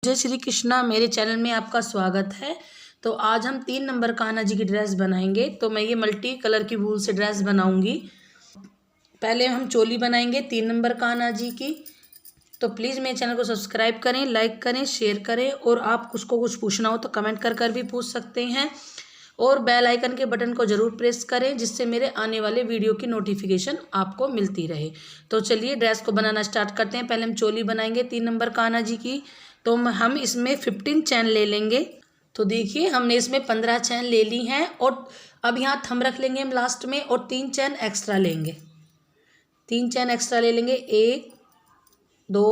जय श्री कृष्णा। मेरे चैनल में आपका स्वागत है। तो आज हम 3 नंबर कान्हा जी की ड्रेस बनाएंगे। तो मैं ये मल्टी कलर की वूल से ड्रेस बनाऊंगी। पहले हम चोली बनाएंगे 3 नंबर कान्हा जी की। तो प्लीज़ मेरे चैनल को सब्सक्राइब करें, लाइक करें, शेयर करें और आप कुछ पूछना हो तो कमेंट कर भी पूछ सकते हैं। और बेल आइकन के बटन को ज़रूर प्रेस करें जिससे मेरे आने वाले वीडियो की नोटिफिकेशन आपको मिलती रहे। तो चलिए ड्रेस को बनाना स्टार्ट करते हैं। पहले हम चोली बनाएंगे 3 नंबर कान्हा जी की। तो हम इसमें 15 चैन ले लेंगे। तो देखिए हमने इसमें 15 चैन ले ली हैं और अब यहाँ थंब रख लेंगे हम लास्ट में और 3 चैन एक्स्ट्रा लेंगे। 3 चैन एक्स्ट्रा ले लेंगे, 1 2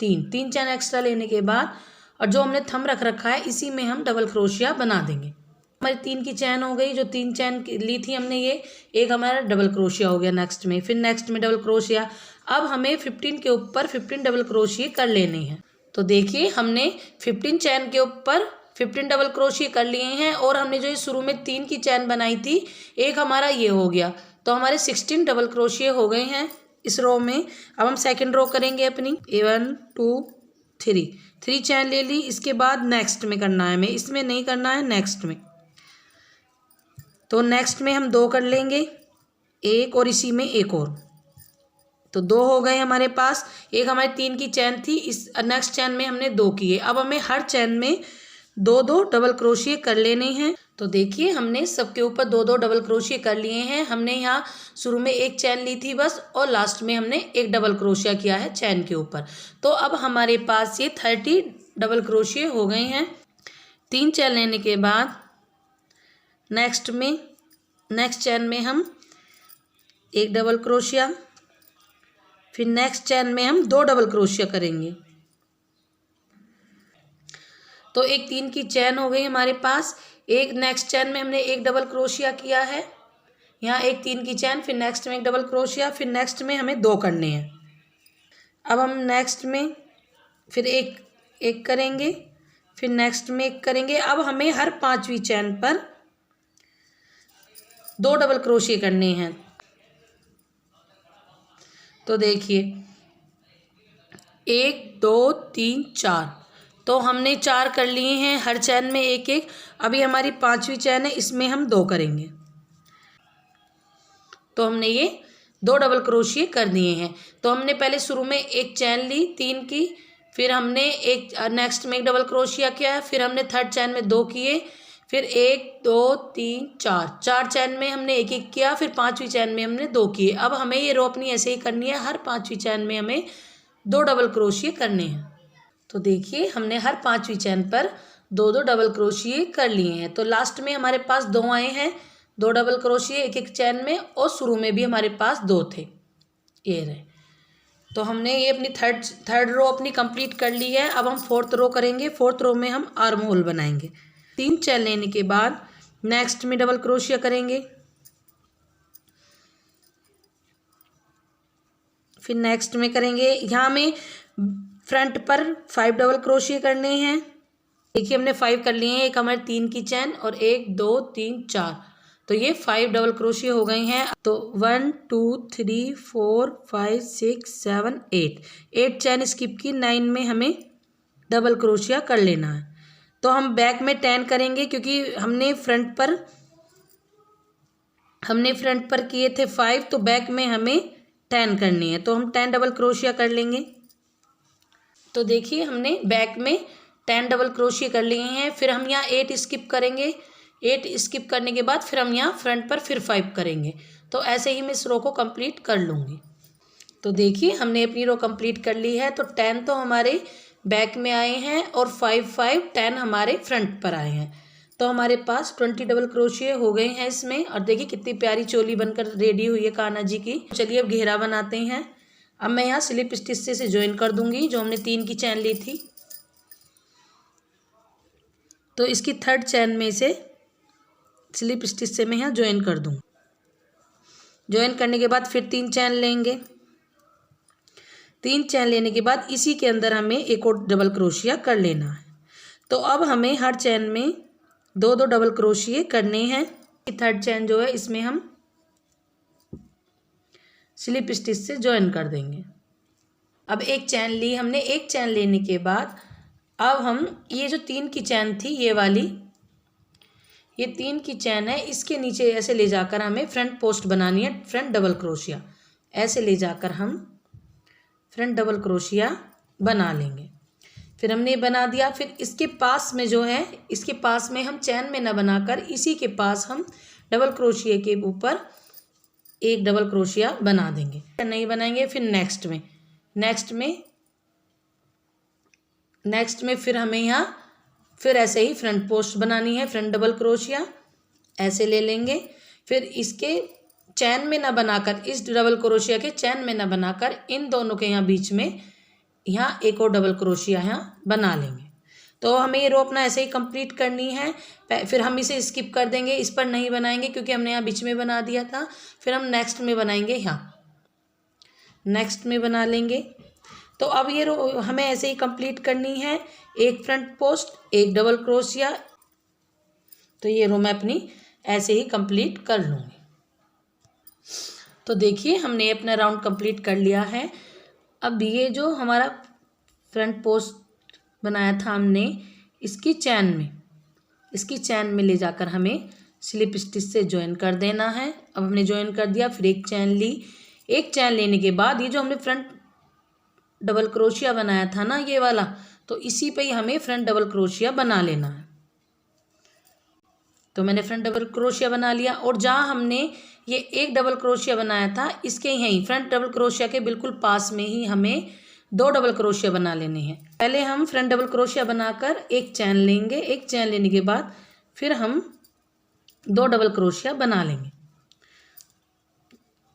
3 चैन एक्स्ट्रा लेने के बाद और जो हमने थंब रख रखा है इसी में हम डबल क्रोशिया बना देंगे। हमारी 3 की चैन हो गई। जो 3 चैन ली थी हमने, ये एक हमारा डबल क्रोशिया हो गया। नेक्स्ट में फिर नेक्स्ट में डबल क्रोशिया। अब हमें 15 के ऊपर 15 डबल क्रोशिया कर लेने हैं। तो देखिए हमने 15 चैन के ऊपर 15 डबल क्रोशिया कर लिए हैं और हमने जो शुरू में 3 की चैन बनाई थी, एक हमारा ये हो गया। तो हमारे 16 डबल क्रोशिया हो गए हैं इस रो में। अब हम सेकंड रो करेंगे अपनी। 1 2 3 चैन ले ली। इसके बाद नेक्स्ट में करना है हमें, इसमें नहीं करना है, नेक्स्ट में। तो नेक्स्ट में हम 2 कर लेंगे, एक और इसी में एक और। तो 2 हो गए हमारे पास। एक हमारी 3 की चैन थी, इस नेक्स्ट चैन में हमने 2 किए। अब हमें हर चैन में 2 डबल क्रोशिया कर लेने हैं। तो देखिए हमने सबके ऊपर 2 डबल क्रोशिया कर लिए हैं। हमने यहाँ शुरू में एक चैन ली थी बस और लास्ट में हमने एक डबल क्रोशिया किया है चैन के ऊपर। तो अब हमारे पास ये 30 डबल क्रोशिया हो गए हैं। 3 चैन लेने के बाद नेक्स्ट चैन में हम एक डबल क्रोशिया, फिर नेक्स्ट चैन में हम 2 डबल क्रोशिया करेंगे। तो एक 3 की चैन हो गई हमारे पास। एक नेक्स्ट चैन में हमने एक डबल क्रोशिया किया है। यहाँ एक 3 की चैन, फिर नेक्स्ट में एक डबल क्रोशिया, फिर नेक्स्ट में हमें 2 करने हैं। अब हम नेक्स्ट में फिर एक करेंगे, फिर नेक्स्ट में एक करेंगे। अब हमें हर 5वीं चैन पर 2 डबल क्रोशिया करने हैं। तो देखिए 1 2 3 4, तो हमने 4 कर लिए हैं, हर चैन में एक एक। अभी हमारी 5वीं चैन है, इसमें हम 2 करेंगे। तो हमने ये 2 डबल क्रोशिया कर दिए हैं। तो हमने पहले शुरू में एक चैन ली 3 की, फिर हमने एक नेक्स्ट में एक डबल क्रोशिया किया, फिर हमने थर्ड चैन में 2 किए, फिर 1 2 3 4 चैन में हमने एक एक किया, फिर 5वीं चैन में हमने 2 किए। अब हमें ये रो अपनी ऐसे ही करनी है। हर 5वीं चैन में हमें 2 डबल क्रोशिया करने हैं। तो देखिए हमने हर 5वीं चैन पर 2 डबल क्रोशिया कर लिए हैं। तो लास्ट में हमारे पास 2 आए हैं, 2 डबल क्रोशिया एक एक चैन में, और शुरू में भी हमारे पास 2 थे, ये रहे। तो हमने ये अपनी थर्ड रो अपनी कंप्लीट कर ली है। अब हम 4th रो करेंगे। 4th रो में हम आर्म होल बनाएंगे। 3 चैन लेने के बाद नेक्स्ट में डबल क्रोशिया करेंगे, फिर नेक्स्ट में करेंगे। यहाँ में फ्रंट पर 5 डबल क्रोशिया करने हैं। देखिए हमने 5 कर लिए हैं। एक हमारे 3 की चैन और 1 2 3 4, तो ये 5 डबल क्रोशिया हो गई हैं। तो 1 2 3 4 5 6 7 8 चैन स्किप की। 9 में हमें डबल क्रोशिया कर लेना है। तो हम बैक में 10 करेंगे क्योंकि हमने फ्रंट पर किए थे 5, तो बैक में हमें 10 करनी है। तो हम 10 डबल क्रोशिया कर लेंगे। तो देखिए हमने बैक में 10 डबल क्रोशिया कर लिए हैं। फिर हम यहाँ 8 स्किप करेंगे। 8 स्किप करने के बाद फिर हम यहाँ फ्रंट पर फिर 5 करेंगे। तो ऐसे ही मैं इस रो को कंप्लीट कर लूँगी। तो देखिए हमने अपनी रो कंप्लीट कर ली है। तो 10 तो हमारे बैक में आए हैं और 10 हमारे फ्रंट पर आए हैं। तो हमारे पास 20 डबल क्रोशिया हो गए हैं इसमें। और देखिए कितनी प्यारी चोली बनकर रेडी हुई है कान्हा जी की। चलिए अब घेरा बनाते हैं। अब मैं यहाँ स्लिप स्टिच से ज्वाइन कर दूंगी जो हमने 3 की चैन ली थी। तो इसकी थर्ड चैन में से स्लिप स्टिच से मैं यहाँ ज्वाइन कर दूँगी। ज्वाइन करने के बाद फिर 3 चैन लेंगे। 3 चैन लेने के बाद इसी के अंदर हमें एक और डबल क्रोशिया कर लेना है। तो अब हमें हर चैन में 2 डबल क्रोशिया करने हैं। थर्ड चैन जो है इसमें हम स्लिप स्टिच से ज्वाइन कर देंगे। अब एक चैन ली हमने। एक चैन लेने के बाद अब हम ये जो 3 की चैन थी ये वाली, ये 3 की चैन है, इसके नीचे ऐसे ले जाकर हमें फ्रंट पोस्ट बनानी है, फ्रंट डबल क्रोशिया ऐसे ले जाकर हम फ्रंट डबल क्रोशिया बना लेंगे। फिर हमने ये बना दिया। फिर इसके पास में जो है, इसके पास में हम चैन में ना बनाकर इसी के पास हम डबल क्रोशिया के ऊपर एक डबल क्रोशिया बना देंगे, नहीं बनाएंगे। फिर नेक्स्ट में फिर हमें यहाँ फिर ऐसे ही फ्रंट पोस्ट बनानी है, फ्रंट डबल क्रोशिया ऐसे ले लेंगे। फिर इसके चैन में ना बनाकर, इस डबल क्रोशिया के चैन में ना बनाकर इन दोनों के यहाँ बीच में यहाँ एक और डबल क्रोशिया यहाँ बना लेंगे। तो हमें ये रो अपना ऐसे ही कंप्लीट करनी है। फिर हम इसे स्किप कर देंगे, इस पर नहीं बनाएंगे क्योंकि हमने यहाँ बीच में बना दिया था। फिर हम नेक्स्ट में बनाएंगे, यहाँ नेक्स्ट में बना लेंगे। तो अब ये रो हमें ऐसे ही कंप्लीट करनी है, एक फ्रंट पोस्ट एक डबल क्रोशिया। तो ये रो मैं अपनी ऐसे ही कंप्लीट कर लूँगी। तो देखिए हमने अपना राउंड कंप्लीट कर लिया है। अब ये जो हमारा फ्रंट पोस्ट बनाया था हमने, इसकी चैन में ले जाकर हमें स्लिप स्टिच से ज्वाइन कर देना है। अब हमने ज्वाइन कर दिया। फिर एक चैन ली, एक चैन लेने के बाद ये जो हमने फ्रंट डबल क्रोशिया बनाया था ना ये वाला, तो इसी पे ही हमें फ्रंट डबल क्रोशिया बना लेना है। तो मैंने फ्रंट डबल क्रोशिया बना लिया। और जहाँ हमने ये एक डबल क्रोशिया बनाया था, इसके यहीं फ्रंट डबल क्रोशिया के बिल्कुल पास में ही हमें 2 डबल क्रोशिया बना लेने हैं। पहले हम फ्रंट डबल क्रोशिया बनाकर एक चैन लेंगे, एक चैन लेने के बाद फिर हम 2 डबल क्रोशिया बना लेंगे।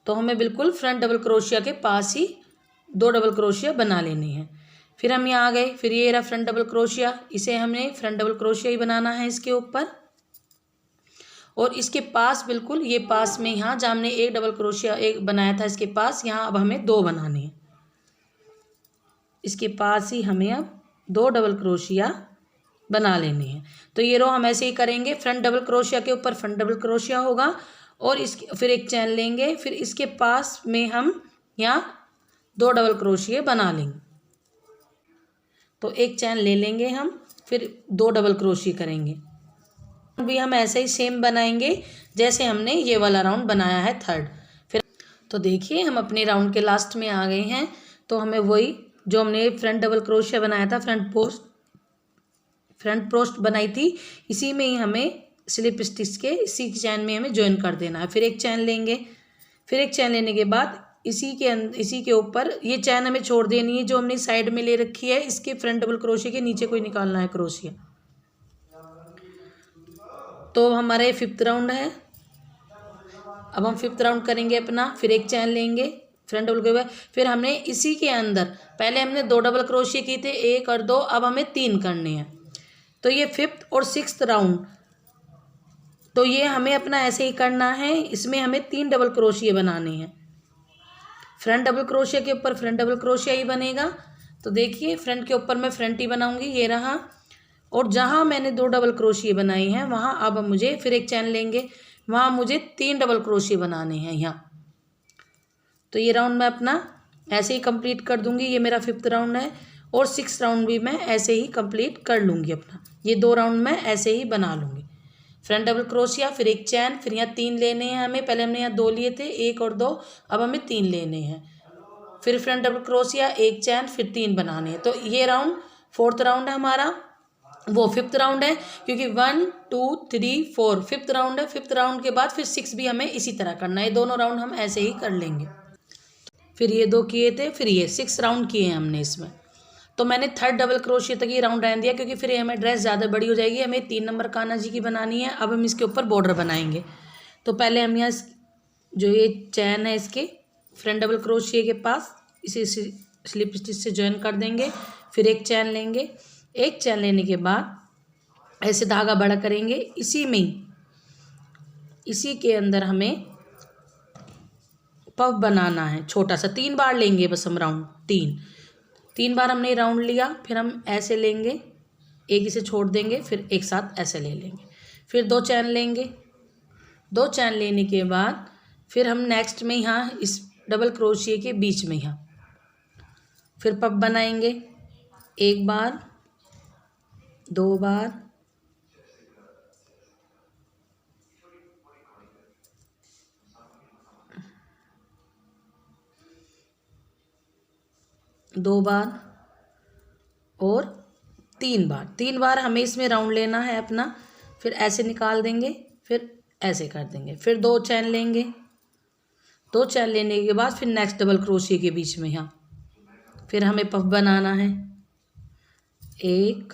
तो हमें बिल्कुल फ्रंट डबल क्रोशिया के पास ही 2 डबल क्रोशिया बना लेनी है। फिर हम यहाँ आ गए। फिर ये रहा फ्रंट डबल क्रोशिया, इसे हमें फ्रंट डबल क्रोशिया ही बनाना है इसके ऊपर। और इसके पास बिल्कुल ये पास में यहाँ जहाँ हमने एक डबल क्रोशिया एक बनाया था, इसके पास यहाँ अब हमें 2 बनाने हैं। इसके पास ही हमें अब 2 डबल क्रोशिया बना लेने हैं। तो ये रो हम ऐसे ही करेंगे, फ्रंट डबल क्रोशिया के ऊपर फ्रंट डबल क्रोशिया होगा और इसके फिर एक चैन लेंगे। फिर इसके पास में हम यहाँ 2 डबल क्रोशिया बना लेंगे। तो एक चैन ले लेंगे हम, फिर 2 डबल क्रोशिया करेंगे। भी हम ऐसे ही सेम बनाएंगे जैसे हमने ये वाला राउंड बनाया है थर्ड। फिर तो देखिए हम अपने राउंड के लास्ट में आ गए हैं। तो हमें वही जो हमने फ्रंट डबल क्रोशिया बनाया था, फ्रंट पोस्ट बनाई थी, इसी में ही हमें स्लिप स्टिच के इसी चैन में हमें ज्वाइन कर देना है। फिर एक चैन लेंगे। फिर एक चैन लेने के बाद इसी के ऊपर ये चैन हमें छोड़ देनी है जो हमने साइड में ले रखी है। इसके फ्रंट डबल क्रोशिया के नीचे कोई निकालना है क्रोशिया। तो हमारा ये 5th राउंड है। अब हम 5th राउंड करेंगे अपना। फिर एक चैन लेंगे फ्रंट डबल के बाद, फिर हमने इसी के अंदर पहले हमने 2 डबल क्रोशिया किए थे, 1 और 2, अब हमें 3 करने हैं। तो ये 5th और 6th राउंड, तो ये हमें अपना ऐसे ही करना है। इसमें हमें 3 डबल क्रोशिया बनाने हैं। फ्रंट डबल क्रोशिया के ऊपर फ्रंट डबल क्रोशिया ही बनेगा। तो देखिए फ्रंट के ऊपर मैं फ्रंट ही बनाऊंगी, ये रहा। और जहाँ मैंने 2 डबल क्रोशिया बनाई हैं वहाँ अब मुझे फिर एक चैन लेंगे, वहाँ मुझे 3 डबल क्रोशिया बनाने हैं यहाँ। तो ये राउंड मैं अपना ऐसे ही कंप्लीट कर दूंगी। ये मेरा 5th राउंड है और 6th राउंड भी मैं ऐसे ही कंप्लीट कर लूँगी अपना। ये 2 राउंड मैं ऐसे ही बना लूँगी। फ्रंट डबल क्रोशिया, फिर एक चैन, फिर यहाँ 3 लेने हैं हमें। पहले हमने यहाँ 2 लिए थे, 1 और 2, अब हमें 3 लेने हैं। फिर फ्रंट डबल क्रोशिया, एक चैन, फिर 3 बनाने हैं। तो ये राउंड 4th राउंड है हमारा, वो 5th राउंड है क्योंकि 1 2 3 4 5th राउंड है। 5th राउंड के बाद फिर 6 भी हमें इसी तरह करना है। ये दोनों राउंड हम ऐसे ही कर लेंगे। फिर ये 2 किए थे, फिर ये 6 राउंड किए हैं हमने इसमें। तो मैंने 3rd डबल क्रोशिया तक ये राउंड रहने दिया क्योंकि फिर ये हमें ड्रेस ज़्यादा बड़ी हो जाएगी। हमें 3 नंबर कान्हा जी की बनानी है। अब हम इसके ऊपर बॉर्डर बनाएंगे। तो पहले हम यहाँ जो ये चैन है इसके फ्रंट डबल क्रोशिया के पास इसे स्लिप स्टिच से ज्वाइन कर देंगे। फिर एक चैन लेंगे। एक चैन लेने के बाद ऐसे धागा बड़ा करेंगे, इसी में ही इसी के अंदर हमें पफ बनाना है छोटा सा। 3 बार लेंगे बस हम राउंड, 3 बार हमने राउंड लिया। फिर हम ऐसे लेंगे, एक इसे छोड़ देंगे, फिर एक साथ ऐसे ले लेंगे। फिर 2 चैन लेंगे। 2 चैन लेने के बाद फिर हम नेक्स्ट में यहाँ इस डबल क्रोशिया के बीच में यहाँ फिर पफ बनाएंगे। 1 बार, 2 बार, 2 बार और 3 बार। 3 बार हमें इसमें राउंड लेना है अपना, फिर ऐसे निकाल देंगे, फिर ऐसे कर देंगे, फिर 2 चैन लेंगे। 2 चैन लेने के बाद फिर नेक्स्ट डबल क्रोशिया के बीच में यहाँ फिर हमें पफ बनाना है। 1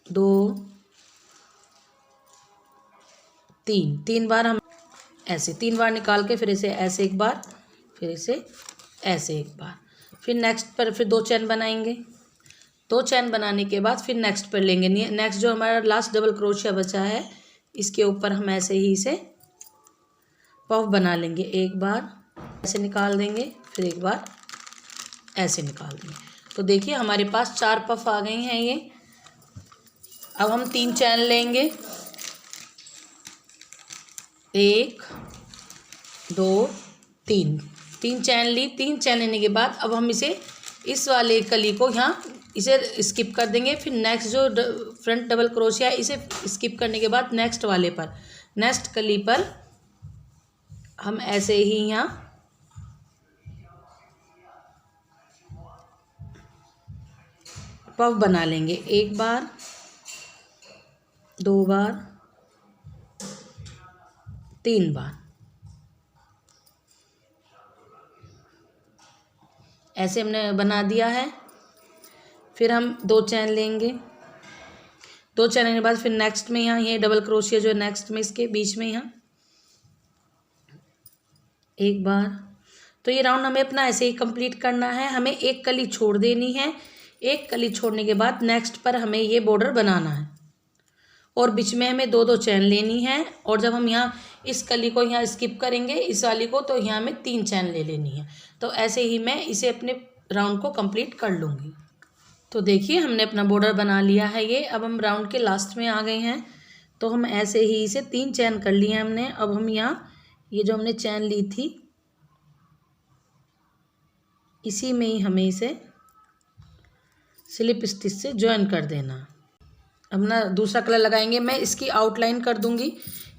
2 3, 3 बार हम ऐसे 3 बार निकाल के फिर इसे ऐसे एक बार, फिर इसे ऐसे एक बार, फिर नेक्स्ट पर फिर 2 चैन बनाएंगे। 2 चैन बनाने के बाद फिर नेक्स्ट पर लेंगे। नेक्स्ट जो हमारा लास्ट डबल क्रोशिया बचा है इसके ऊपर हम ऐसे ही इसे पफ बना लेंगे। एक बार ऐसे निकाल देंगे, फिर एक बार ऐसे निकाल देंगे। तो देखिए हमारे पास 4 पफ आ गई हैं ये। अब हम 3 चैन लेंगे। 1 2 3, 3 चैन ली। 3 चैन लेने के बाद अब हम इसे इस वाले कली को यहाँ इसे स्किप कर देंगे। फिर नेक्स्ट जो फ्रंट डबल क्रोशिया है इसे स्किप करने के बाद नेक्स्ट वाले पर, नेक्स्ट कली पर हम ऐसे ही यहाँ पफ बना लेंगे। 1 बार, 2 बार, 3 बार, ऐसे हमने बना दिया है। फिर हम 2 चैन लेंगे। 2 चैन लेने के बाद फिर नेक्स्ट में यहाँ ये डबल क्रोशिया जो है नेक्स्ट में इसके बीच में यहाँ 1 बार। तो ये राउंड हमें अपना ऐसे ही कंप्लीट करना है। हमें एक कली छोड़ देनी है। एक कली छोड़ने के बाद नेक्स्ट पर हमें ये बॉर्डर बनाना है और बीच में हमें 2 2 चैन लेनी है। और जब हम यहाँ इस कली को यहाँ स्किप करेंगे इस वाली को, तो यहाँ हमें 3 चैन ले लेनी है। तो ऐसे ही मैं इसे अपने राउंड को कंप्लीट कर लूँगी। तो देखिए हमने अपना बॉर्डर बना लिया है ये। अब हम राउंड के लास्ट में आ गए हैं। तो हम ऐसे ही इसे 3 चैन कर लिए हमने। अब हम यहाँ ये जो हमने चैन ली थी इसी में ही हमें इसे स्लिप स्टिच से ज्वाइन कर देना। अब ना दूसरा कलर लगाएंगे। मैं इसकी आउटलाइन कर दूंगी।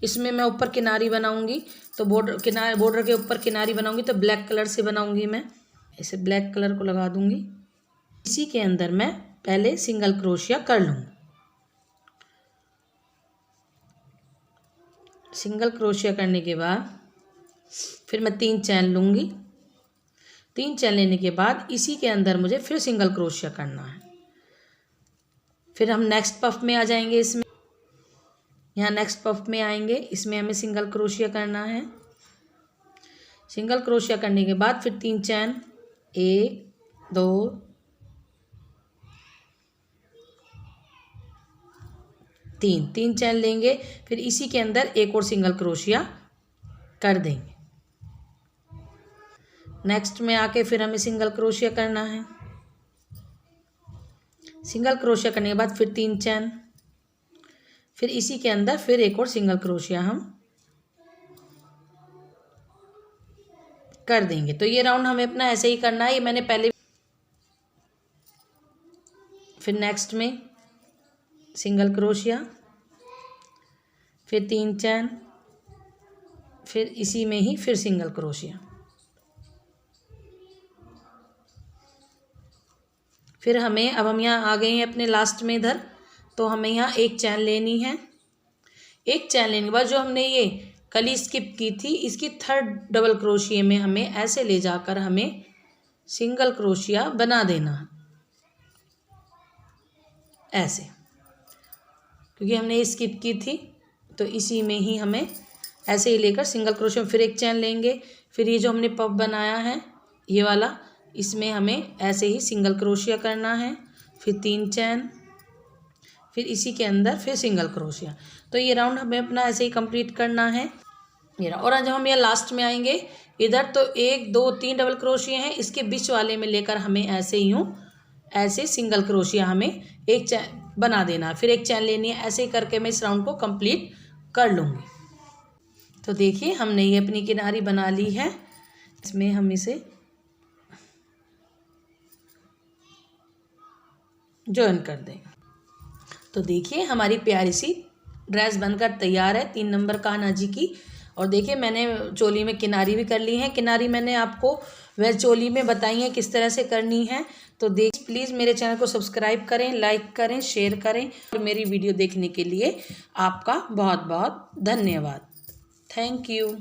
इसमें मैं ऊपर किनारी बनाऊंगी। तो बॉर्डर के ऊपर किनारी बनाऊंगी तो ब्लैक कलर से बनाऊंगी। मैं इसे ब्लैक कलर को लगा दूंगी। इसी के अंदर मैं पहले सिंगल क्रोशिया कर लूँगी। सिंगल क्रोशिया करने के बाद फिर मैं 3 चैन लूँगी। 3 चैन लेने के बाद इसी के अंदर मुझे फिर सिंगल क्रोशिया करना है। फिर हम नेक्स्ट पफ में आ जाएंगे। इसमें यहाँ नेक्स्ट पफ में आएंगे। इसमें हमें सिंगल क्रोशिया करना है। सिंगल क्रोशिया करने के बाद फिर 3 चैन, 1 2 3 चैन लेंगे। फिर इसी के अंदर एक और सिंगल क्रोशिया कर देंगे। नेक्स्ट में आके फिर हमें सिंगल क्रोशिया करना है। सिंगल क्रोशिया करने के बाद फिर 3 चैन, फिर इसी के अंदर फिर एक और सिंगल क्रोशिया हम कर देंगे। तो ये राउंड हमें अपना ऐसे ही करना है। ये मैंने पहले। फिर नेक्स्ट में सिंगल क्रोशिया, फिर 3 चैन, फिर इसी में ही फिर सिंगल क्रोशिया। फिर हमें अब हम यहाँ आ गए हैं अपने लास्ट में इधर। तो हमें यहाँ 1 चैन लेनी है। 1 चैन लेने के बाद जो हमने ये कली स्किप की थी इसकी 3rd डबल क्रोशिया में हमें ऐसे ले जाकर हमें सिंगल क्रोशिया बना देना है ऐसे, क्योंकि हमने ये स्किप की थी। तो इसी में ही हमें ऐसे ही लेकर सिंगल क्रोशिया फिर 1 चैन लेंगे। फिर ये जो हमने पफ बनाया है ये वाला, इसमें हमें ऐसे ही सिंगल क्रोशिया करना है। फिर 3 चैन, फिर इसी के अंदर फिर सिंगल क्रोशिया। तो ये राउंड हमें अपना ऐसे ही कंप्लीट करना है ये। और जब हम यहाँ लास्ट में आएंगे इधर, तो 1 2 3 डबल क्रोशिया हैं। इसके बीच वाले में लेकर हमें ऐसे ही ऐसे सिंगल क्रोशिया हमें 1 चैन बना देना। फिर 1 चैन लेनी है। ऐसे ही करके मैं इस राउंड को कंप्लीट कर लूँगी। तो देखिए हमने ये अपनी किनारी बना ली है। इसमें हम इसे ज्वाइन कर दें। तो देखिए हमारी प्यारी सी ड्रेस बनकर तैयार है 3 नंबर कान्हा जी की। और देखिए मैंने चोली में किनारी भी कर ली है। किनारी मैंने आपको वह चोली में बताई है किस तरह से करनी है। तो प्लीज़ मेरे चैनल को सब्सक्राइब करें, लाइक करें, शेयर करें और मेरी वीडियो देखने के लिए आपका बहुत बहुत धन्यवाद। Thank you.